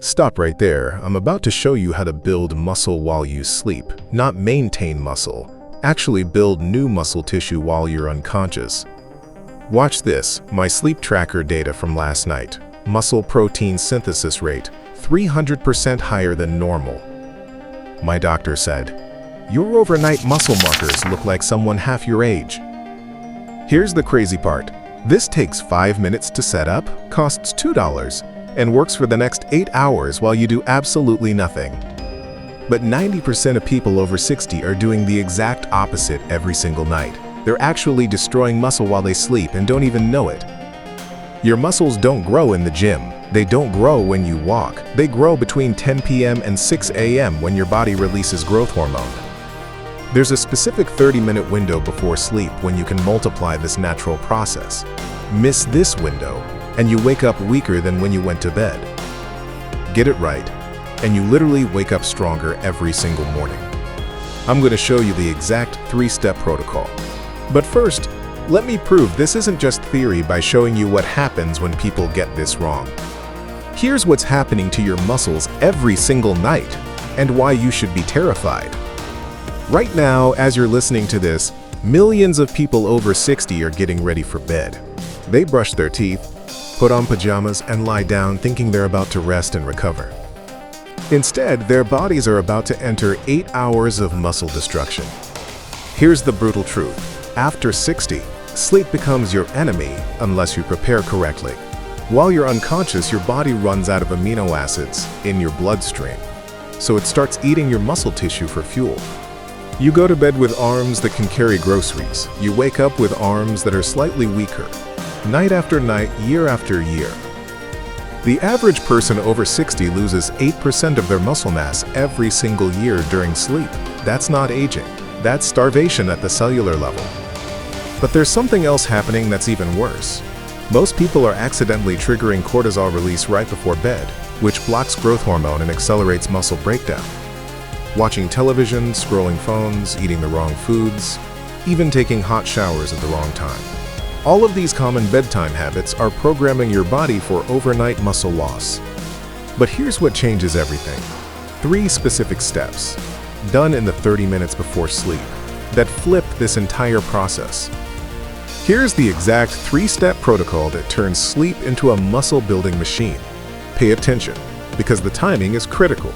Stop right there. I'm about to show you how to build muscle while you sleep. Not maintain muscle. Actually build new muscle tissue while you're unconscious. Watch this, my sleep tracker data from last night. Muscle protein synthesis rate, 300% higher than normal. My doctor said, "Your overnight muscle markers look like someone half your age." Here's the crazy part. This takes 5 minutes to set up, costs $2, and works for the next 8 hours while you do absolutely nothing. But 90% of people over 60 are doing the exact opposite every single night. They're actually destroying muscle while they sleep and don't even know it. Your muscles don't grow in the gym. They don't grow when you walk. They grow between 10 p.m. and 6 a.m. when your body releases growth hormone. There's a specific 30-minute window before sleep when you can multiply this natural process. Miss this window, and you wake up weaker than when you went to bed. Get it right, and you literally wake up stronger every single morning. I'm going to show you the exact 3-step protocol. But first, let me prove this isn't just theory by showing you what happens when people get this wrong. Here's what's happening to your muscles every single night, and why you should be terrified. Right now, as you're listening to this, millions of people over 60 are getting ready for bed. They brush their teeth, put on pajamas, and lie down thinking they're about to rest and recover. Instead, their bodies are about to enter 8 hours of muscle destruction. Here's the brutal truth. After 60, sleep becomes your enemy unless you prepare correctly. While you're unconscious, your body runs out of amino acids in your bloodstream, so it starts eating your muscle tissue for fuel. You go to bed with arms that can carry groceries. You wake up with arms that are slightly weaker. Night after night, year after year. The average person over 60 loses 8% of their muscle mass every single year during sleep. That's not aging. That's starvation at the cellular level. But there's something else happening that's even worse. Most people are accidentally triggering cortisol release right before bed, which blocks growth hormone and accelerates muscle breakdown. Watching television, scrolling phones, eating the wrong foods, even taking hot showers at the wrong time. All of these common bedtime habits are programming your body for overnight muscle loss. But here's what changes everything. 3 specific steps, done in the 30 minutes before sleep, that flip this entire process. Here's the exact 3-step protocol that turns sleep into a muscle-building machine. Pay attention, because the timing is critical.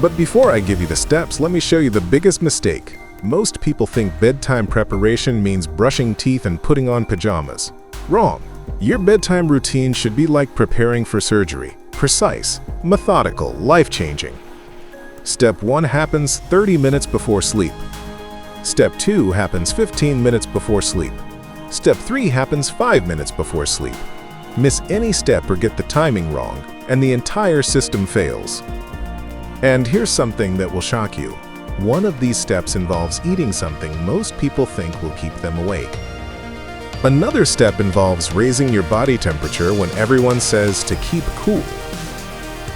But before I give you the steps, let me show you the biggest mistake. Most people think bedtime preparation means brushing teeth and putting on pajamas. Wrong. Your bedtime routine should be like preparing for surgery. Precise, methodical, life-changing. Step 1 happens 30 minutes before sleep. Step 2 happens 15 minutes before sleep. Step 3 happens 5 minutes before sleep. Miss any step or get the timing wrong, and the entire system fails. And here's something that will shock you. One of these steps involves eating something most people think will keep them awake. Another step involves raising your body temperature when everyone says to keep cool.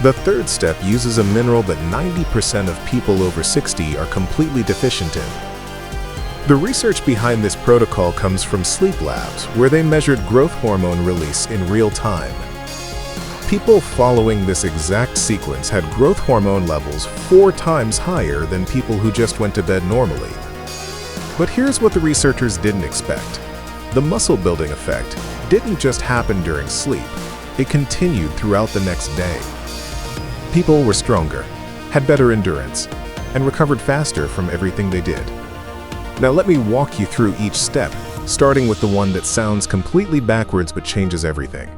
The 3rd step uses a mineral that 90% of people over 60 are completely deficient in. The research behind this protocol comes from sleep labs, where they measured growth hormone release in real time. People following this exact sequence had growth hormone levels 4 times higher than people who just went to bed normally. But here's what the researchers didn't expect. The muscle building effect didn't just happen during sleep. It continued throughout the next day. People were stronger, had better endurance, and recovered faster from everything they did. Now let me walk you through each step, starting with the one that sounds completely backwards but changes everything.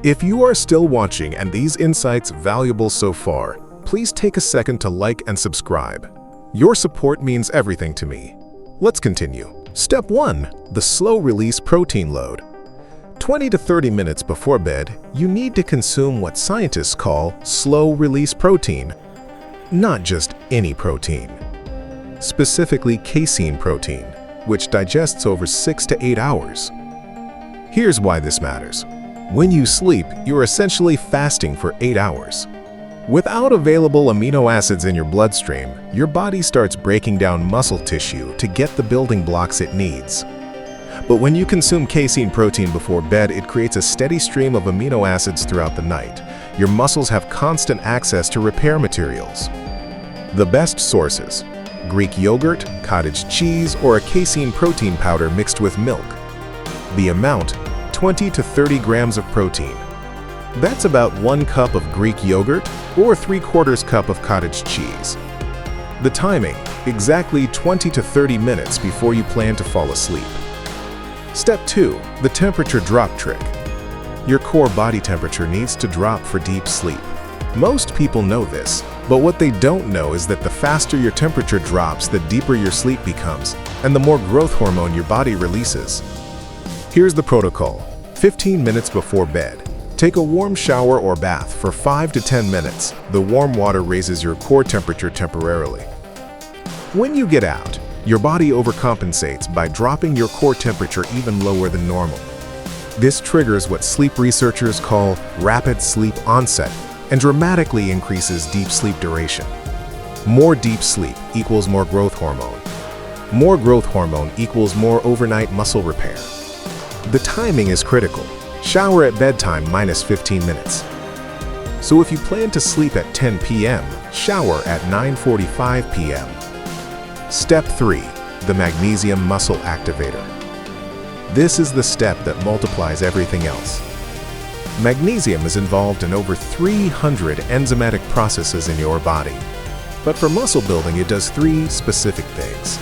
If you are still watching and these insights valuable so far, please take a second to like and subscribe. Your support means everything to me. Let's continue. Step 1. The slow-release protein load. 20 to 30 minutes before bed, you need to consume what scientists call slow-release protein. Not just any protein. Specifically casein protein, which digests over 6 to 8 hours. Here's why this matters. When you sleep, you're essentially fasting for 8 hours. Without available amino acids in your bloodstream, your body starts breaking down muscle tissue to get the building blocks it needs. But when you consume casein protein before bed, it creates a steady stream of amino acids throughout the night. Your muscles have constant access to repair materials. The best sources: Greek yogurt, cottage cheese, or a casein protein powder mixed with milk. The amount: 20 to 30 grams of protein. That's about 1 cup of Greek yogurt or 3/4 cup of cottage cheese. The timing: exactly 20 to 30 minutes before you plan to fall asleep. Step 2. The temperature drop trick. Your core body temperature needs to drop for deep sleep. Most people know this, but what they don't know is that the faster your temperature drops, the deeper your sleep becomes, and the more growth hormone your body releases. Here's the protocol. 15 minutes before bed. Take a warm shower or bath for 5 to 10 minutes. The warm water raises your core temperature temporarily. When you get out, your body overcompensates by dropping your core temperature even lower than normal. This triggers what sleep researchers call rapid sleep onset and dramatically increases deep sleep duration. More deep sleep equals more growth hormone. More growth hormone equals more overnight muscle repair. The timing is critical. Shower at bedtime minus 15 minutes. So if you plan to sleep at 10 p.m., shower at 9:45 p.m. Step 3. The magnesium muscle activator. This is the step that multiplies everything else. Magnesium is involved in over 300 enzymatic processes in your body. But for muscle building, it does 3 specific things.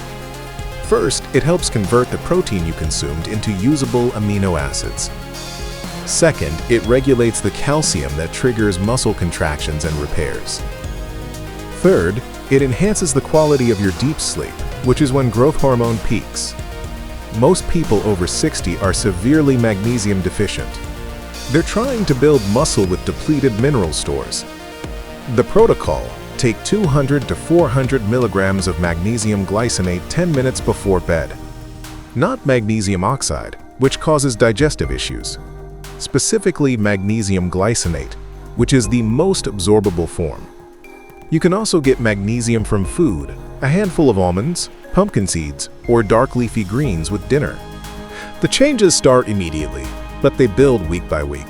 First, it helps convert the protein you consumed into usable amino acids. Second, it regulates the calcium that triggers muscle contractions and repairs. Third, it enhances the quality of your deep sleep, which is when growth hormone peaks. Most people over 60 are severely magnesium deficient. They're trying to build muscle with depleted mineral stores. The protocol: take 200 to 400 milligrams of magnesium glycinate 10 minutes before bed. Not magnesium oxide, which causes digestive issues. Specifically magnesium glycinate, which is the most absorbable form. You can also get magnesium from food, a handful of almonds, pumpkin seeds, or dark leafy greens with dinner. The changes start immediately, but they build week by week.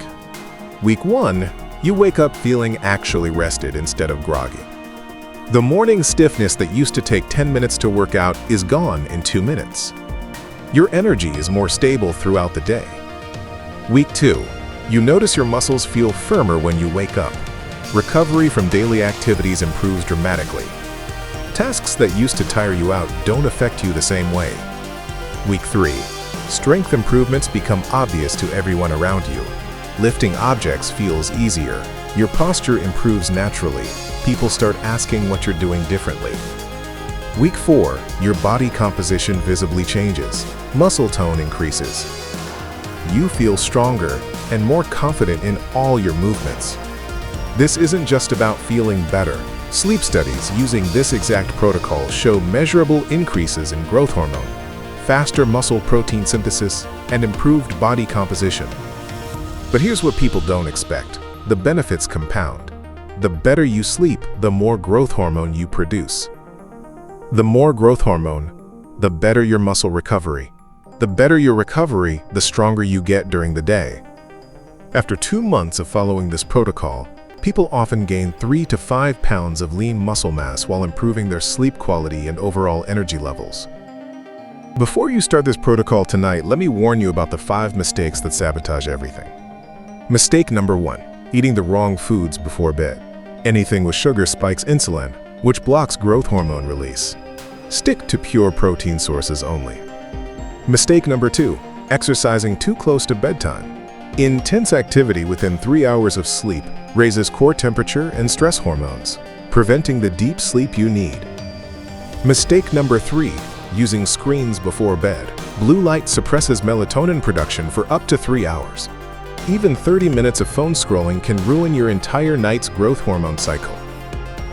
Week 1, you wake up feeling actually rested instead of groggy. The morning stiffness that used to take 10 minutes to work out is gone in 2 minutes. Your energy is more stable throughout the day. Week 2, you notice your muscles feel firmer when you wake up. Recovery from daily activities improves dramatically. Tasks that used to tire you out don't affect you the same way. Week 3, strength improvements become obvious to everyone around you. Lifting objects feels easier. Your posture improves naturally. People start asking what you're doing differently. Week 4, your body composition visibly changes. Muscle tone increases. You feel stronger and more confident in all your movements. This isn't just about feeling better. Sleep studies using this exact protocol show measurable increases in growth hormone, faster muscle protein synthesis, and improved body composition. But here's what people don't expect. The benefits compound. The better you sleep, the more growth hormone you produce. The more growth hormone, the better your muscle recovery. The better your recovery, the stronger you get during the day. After 2 months of following this protocol, people often gain 3 to 5 pounds of lean muscle mass while improving their sleep quality and overall energy levels. Before you start this protocol tonight, let me warn you about the 5 mistakes that sabotage everything. Mistake number 1, eating the wrong foods before bed. Anything with sugar spikes insulin, which blocks growth hormone release. Stick to pure protein sources only. Mistake number 2, exercising too close to bedtime. Intense activity within 3 hours of sleep raises core temperature and stress hormones, preventing the deep sleep you need. Mistake number 3, using screens before bed. Blue light suppresses melatonin production for up to 3 hours. Even 30 minutes of phone scrolling can ruin your entire night's growth hormone cycle.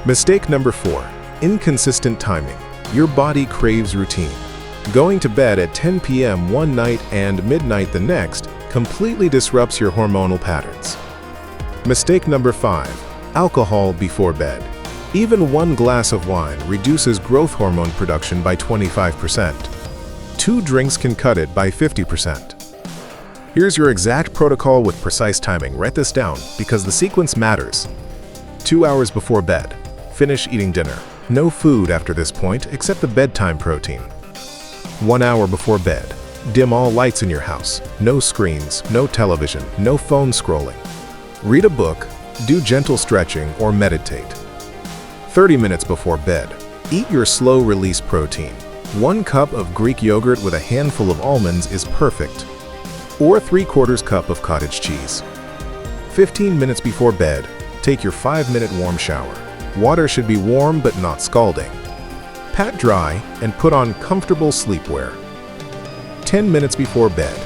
Mistake number 4, inconsistent timing. Your body craves routine. Going to bed at 10 p.m. one night and midnight the next completely disrupts your hormonal patterns. Mistake number 5, alcohol before bed. Even 1 glass of wine reduces growth hormone production by 25%. 2 drinks can cut it by 50%. Here's your exact protocol with precise timing. Write this down because the sequence matters. 2 hours before bed, finish eating dinner. No food after this point except the bedtime protein. 1 hour before bed, dim all lights in your house. No screens, no television, no phone scrolling. Read a book, do gentle stretching, or meditate. 30 minutes before bed, eat your slow-release protein. 1 cup of Greek yogurt with a handful of almonds is perfect, or 3/4 cup of cottage cheese. 15 minutes before bed, take your 5-minute warm shower. Water should be warm but not scalding. Pat dry and put on comfortable sleepwear. 10 minutes before bed,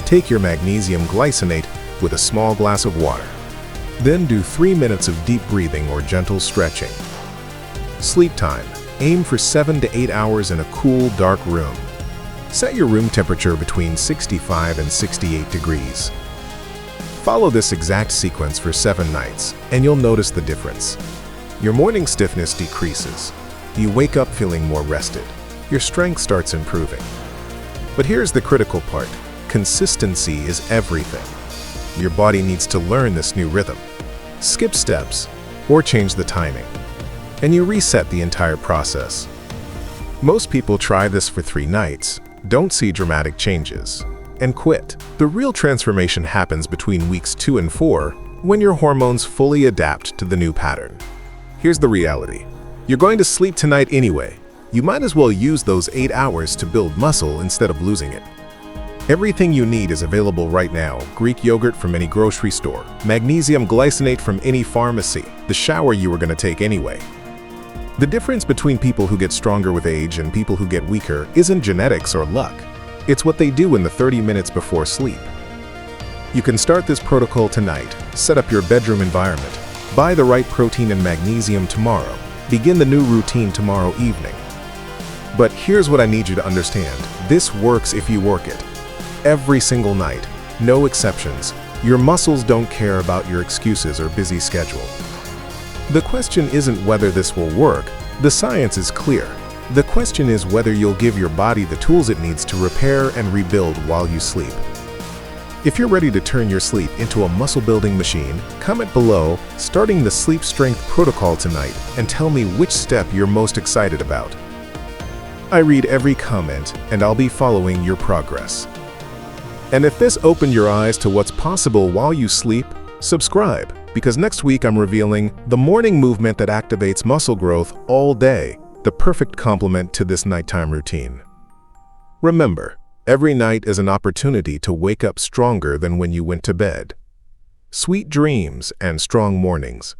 take your magnesium glycinate with a small glass of water. Then do 3 minutes of deep breathing or gentle stretching. Sleep time. Aim for 7 to 8 hours in a cool, dark room. Set your room temperature between 65 and 68 degrees. Follow this exact sequence for 7 nights, and you'll notice the difference. Your morning stiffness decreases. You wake up feeling more rested. Your strength starts improving. But here's the critical part. Consistency is everything. Your body needs to learn this new rhythm. Skip steps or change the timing, and you reset the entire process. Most people try this for 3 nights, don't see dramatic changes, and quit. The real transformation happens between weeks 2 and 4 when your hormones fully adapt to the new pattern. Here's the reality. You're going to sleep tonight anyway. You might as well use those 8 hours to build muscle instead of losing it. Everything you need is available right now. Greek yogurt from any grocery store, magnesium glycinate from any pharmacy, the shower you were going to take anyway. The difference between people who get stronger with age and people who get weaker isn't genetics or luck. It's what they do in the 30 minutes before sleep. You can start this protocol tonight, set up your bedroom environment, buy the right protein and magnesium tomorrow, begin the new routine tomorrow evening. But here's what I need you to understand. This works if you work it. Every single night, no exceptions. Your muscles don't care about your excuses or busy schedule. The question isn't whether this will work. The science is clear. The question is whether you'll give your body the tools it needs to repair and rebuild while you sleep. If you're ready to turn your sleep into a muscle-building machine, comment below, starting the Sleep Strength Protocol tonight, and tell me which step you're most excited about. I read every comment, and I'll be following your progress. And if this opened your eyes to what's possible while you sleep, subscribe, because next week I'm revealing the morning movement that activates muscle growth all day, the perfect complement to this nighttime routine. Remember, every night is an opportunity to wake up stronger than when you went to bed. Sweet dreams and strong mornings.